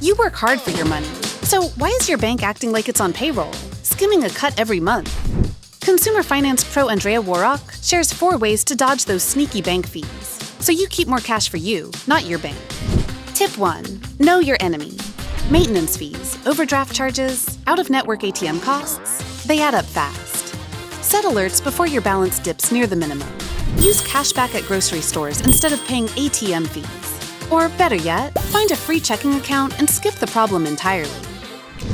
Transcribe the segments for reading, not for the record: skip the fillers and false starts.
You work hard for your money, so why is your bank acting like it's on payroll, skimming a cut every month? Consumer Finance Pro Andrea Woroch shares 4 ways to dodge those sneaky bank fees, so you keep more cash for you, not your bank. Tip 1. Know your enemy. Maintenance fees, overdraft charges, out-of-network ATM costs, they add up fast. Set alerts before your balance dips near the minimum. Use cashback at grocery stores instead of paying ATM fees. Or better yet, find a free checking account and skip the problem entirely.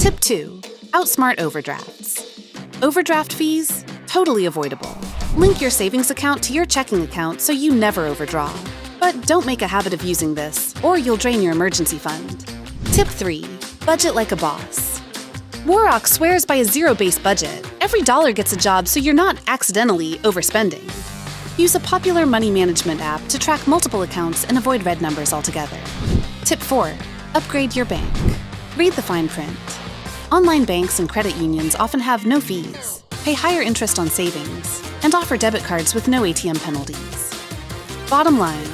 Tip 2. Outsmart Overdrafts. Overdraft fees? Totally avoidable. Link your savings account to your checking account so you never overdraw. But don't make a habit of using this, or you'll drain your emergency fund. Tip 3. Budget like a boss. Woroch swears by a zero-based budget. Every dollar gets a job so you're not accidentally overspending. Use a popular money management app to track multiple accounts and avoid red numbers altogether. Tip 4. Upgrade your bank. Read the fine print. Online banks and credit unions often have no fees, pay higher interest on savings, and offer debit cards with no ATM penalties. Bottom line,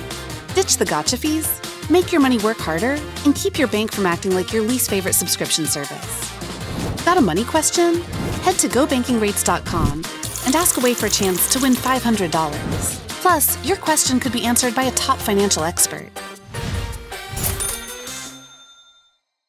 ditch the gotcha fees, make your money work harder, and keep your bank from acting like your least favorite subscription service. Got a money question? Head to gobankingrates.com and ask away for a chance to win $500. Plus, your question could be answered by a top financial expert.